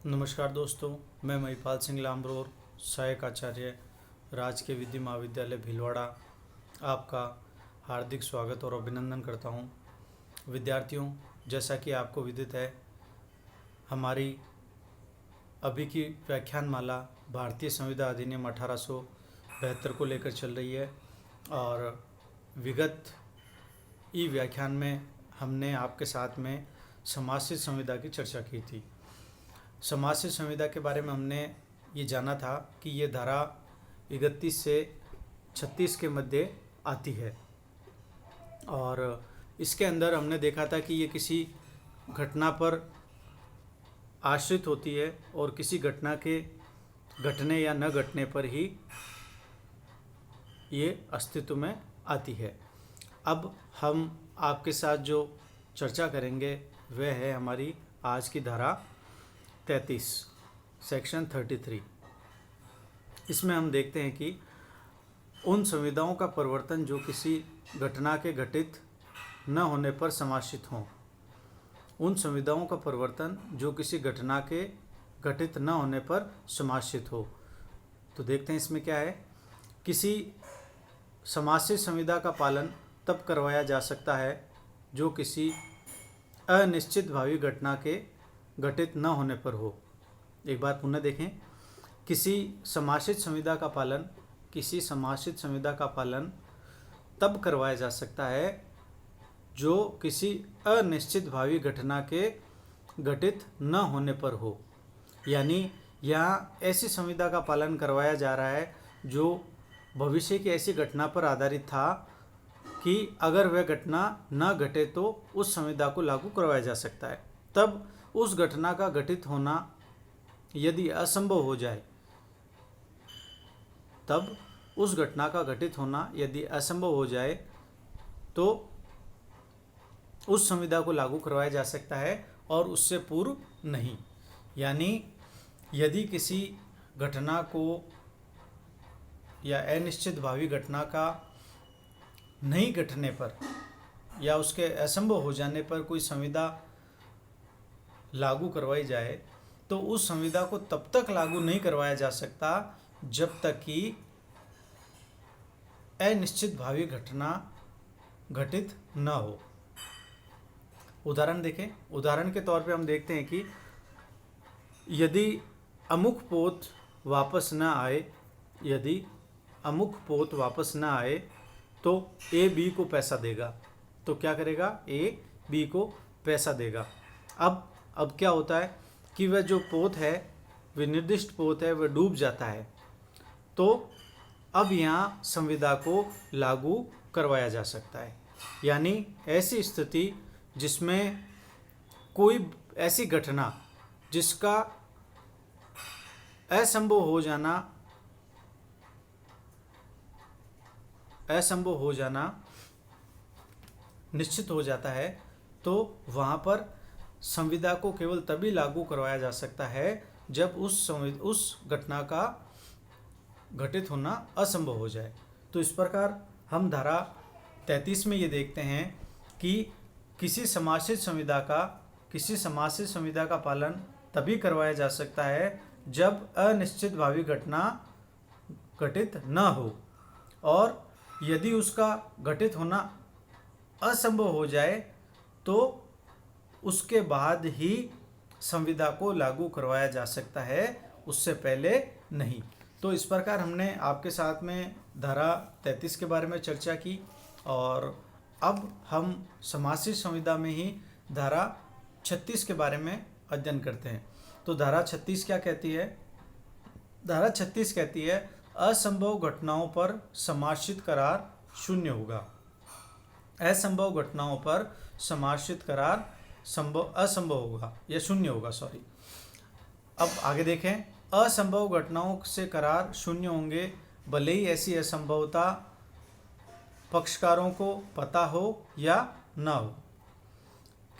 नमस्कार दोस्तों, मैं महिपाल सिंह लामरोर, सहायक आचार्य राजकीय विधि महाविद्यालय भीलवाड़ा आपका हार्दिक स्वागत और अभिनंदन करता हूं। विद्यार्थियों, जैसा कि आपको विदित है, हमारी अभी की व्याख्यान माला भारतीय संविधान अधिनियम 1872 को लेकर चल रही है और विगत ई व्याख्यान में हमने आपके साथ में समासित संविदा की चर्चा की थी। समासित संविदा के बारे में हमने ये जाना था कि ये धारा 31 से 36 के मध्य आती है और इसके अंदर हमने देखा था कि ये किसी घटना पर आश्रित होती है और किसी घटना के घटने या न घटने पर ही ये अस्तित्व में आती है। अब हम आपके साथ जो चर्चा करेंगे वह है हमारी आज की धारा 33 सेक्शन 33। इसमें हम देखते हैं कि उन संविदाओं का परिवर्तन जो किसी घटना के घटित न होने पर समासित हों। उन संविदाओं का परिवर्तन जो किसी घटना के घटित न होने पर समासित हो। तो देखते हैं इसमें क्या है। किसी समासित संविदा का पालन तब करवाया जा सकता है जो किसी अनिश्चित भावी घटना के घटित न होने पर हो। एक बार पुनः देखें। किसी समासित संविदा का पालन तब करवाया जा सकता है जो किसी अनिश्चित भावी घटना के घटित न होने पर हो। यानी यहाँ ऐसी संविदा का पालन करवाया जा रहा है जो भविष्य की ऐसी घटना पर आधारित था कि अगर वह घटना न घटे तो उस संविदा को लागू करवाया जा सकता है। तब उस घटना का घटित होना यदि असंभव हो जाए तो उस संविदा को लागू करवाया जा सकता है और उससे पूर्व नहीं। यानी यदि किसी घटना को या अनिश्चित भावी घटना का नहीं घटने पर या उसके असंभव हो जाने पर कोई संविदा लागू करवाई जाए तो उस संविदा को तब तक लागू नहीं करवाया जा सकता जब तक कि अनिश्चित भावी घटना घटित न हो। उदाहरण देखें। उदाहरण के तौर पे हम देखते हैं कि यदि अमुक पोत वापस न आए तो ए बी को पैसा देगा। तो क्या करेगा? ए बी को पैसा देगा। अब क्या होता है कि वह जो पोत है, वह निर्दिष्ट पोत है, वह डूब जाता है। तो अब यहाँ संविदा को लागू करवाया जा सकता है। यानी ऐसी स्थिति जिसमें कोई ऐसी घटना जिसका असंभव हो जाना निश्चित हो जाता है, तो वहाँ पर संविदा को केवल तभी लागू करवाया जा सकता है जब उस घटना का घटित होना असंभव हो जाए। तो इस प्रकार हम धारा 33 में ये देखते हैं कि किसी समासित संविदा का पालन तभी करवाया जा सकता है जब अनिश्चित भावी घटना घटित न हो, और यदि उसका घटित होना असंभव हो जाए तो उसके बाद ही संविदा को लागू करवाया जा सकता है, उससे पहले नहीं। तो इस प्रकार हमने आपके साथ में धारा 33 के बारे में चर्चा की और अब हम समासित संविदा में ही धारा 36 के बारे में अध्ययन करते हैं। तो धारा 36 क्या कहती है? धारा 36 कहती है असंभव घटनाओं पर समासित करार शून्य होगा। असंभव घटनाओं पर समासित करार असंभव होगा या शून्य होगा। अब आगे देखें। असंभव घटनाओं से करार शून्य होंगे भले ही ऐसी असंभवता पक्षकारों को पता हो या न हो।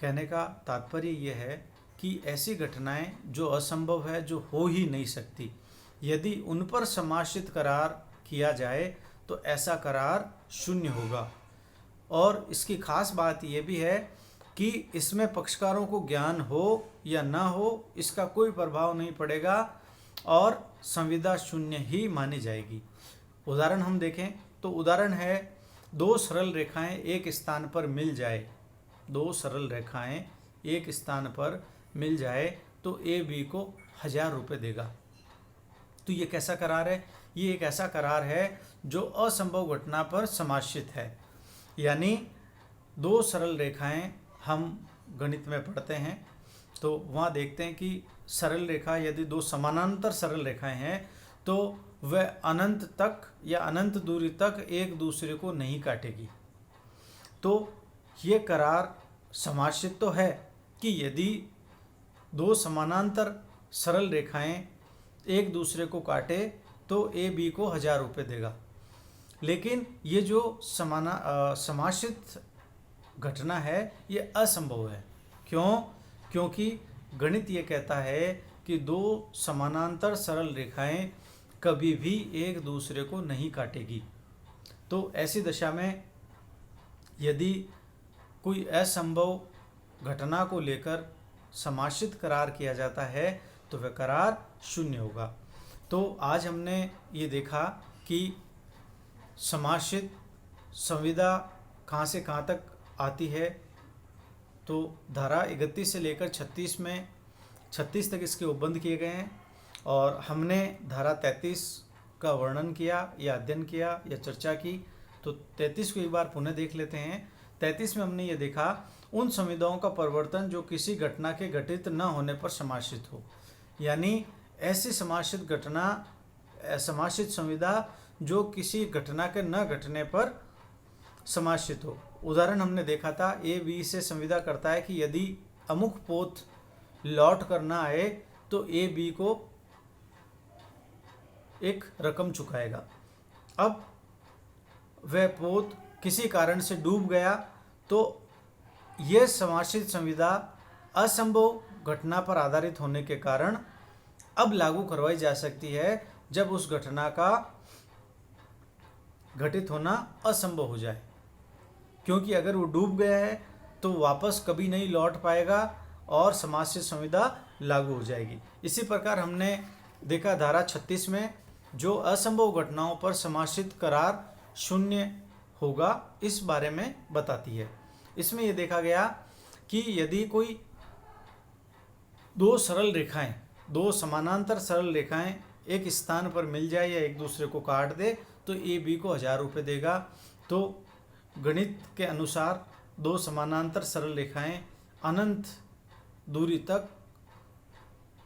कहने का तात्पर्य यह है कि ऐसी घटनाएं जो असंभव है, जो हो ही नहीं सकती, यदि उन पर समासित करार किया जाए तो ऐसा करार शून्य होगा। और इसकी खास बात यह भी है कि इसमें पक्षकारों को ज्ञान हो या ना हो इसका कोई प्रभाव नहीं पड़ेगा और संविदा शून्य ही मानी जाएगी। उदाहरण हम देखें तो उदाहरण है, दो सरल रेखाएं एक स्थान पर मिल जाए, दो सरल रेखाएं एक स्थान पर मिल जाए तो ए बी को 1000 रुपये देगा। तो ये कैसा करार है? ये एक ऐसा करार है जो असंभव घटना पर समाश्रित है। यानी दो सरल रेखाएं हम गणित में पढ़ते हैं तो वहाँ देखते हैं कि सरल रेखा यदि दो समानांतर सरल रेखाएं हैं तो वह अनंत तक या अनंत दूरी तक एक दूसरे को नहीं काटेगी। तो ये करार समाश्रित तो है कि यदि दो समानांतर सरल रेखाएं एक दूसरे को काटे तो ए बी को 1000 रुपये देगा। लेकिन ये जो समाश्रित घटना है ये असंभव है। क्यों? क्योंकि गणित ये कहता है कि दो समानांतर सरल रेखाएं कभी भी एक दूसरे को नहीं काटेगी। तो ऐसी दशा में यदि कोई असंभव घटना को लेकर समाश्रित करार किया जाता है तो वह करार शून्य होगा। तो आज हमने ये देखा कि समाश्रित संविदा कहाँ से कहाँ तक आती है। तो धारा 31 से लेकर 36 तक इसके उपबंध किए गए हैं और हमने धारा 33 का वर्णन किया या अध्ययन किया या चर्चा की। तो 33 को एक बार पुनः देख लेते हैं। 33 में हमने ये देखा उन संविदाओं का परिवर्तन जो किसी घटना के घटित न होने पर समाश्रित हो। यानी ऐसी समाश्रित संविदा जो किसी घटना के न घटने पर समाश्रित हो। उदाहरण हमने देखा था, ए बी से संविदा करता है कि यदि अमुक पोत लौट कर ना आए तो ए बी को एक रकम चुकाएगा। अब वह पोत किसी कारण से डूब गया तो यह समाश्रित संविदा असंभव घटना पर आधारित होने के कारण अब लागू करवाई जा सकती है जब उस घटना का घटित होना असंभव हो जाए। क्योंकि अगर वो डूब गया है तो वापस कभी नहीं लौट पाएगा और समाश्रित संविदा लागू हो जाएगी। इसी प्रकार हमने देखा धारा 36 में जो असंभव घटनाओं पर समाश्रित करार शून्य होगा इस बारे में बताती है। इसमें यह देखा गया कि यदि कोई दो समानांतर सरल रेखाएं एक स्थान पर मिल जाए या एक दूसरे को काट दे तो ए बी को 1000 रुपये देगा। तो गणित के अनुसार दो समानांतर सरल रेखाएं अनंत दूरी तक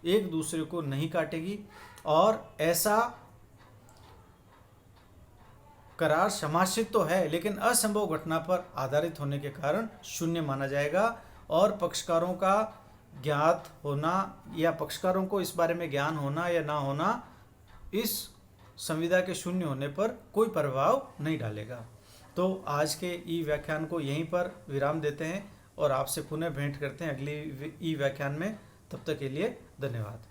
एक दूसरे को नहीं काटेगी और ऐसा करार समाश्रित तो है लेकिन असंभव घटना पर आधारित होने के कारण शून्य माना जाएगा और पक्षकारों का ज्ञात होना या पक्षकारों को इस बारे में ज्ञान होना या ना होना इस संविदा के शून्य होने पर कोई प्रभाव नहीं डालेगा। तो आज के ई व्याख्यान को यहीं पर विराम देते हैं और आपसे पुनः भेंट करते हैं अगली ई व्याख्यान में। तब तक के लिए धन्यवाद।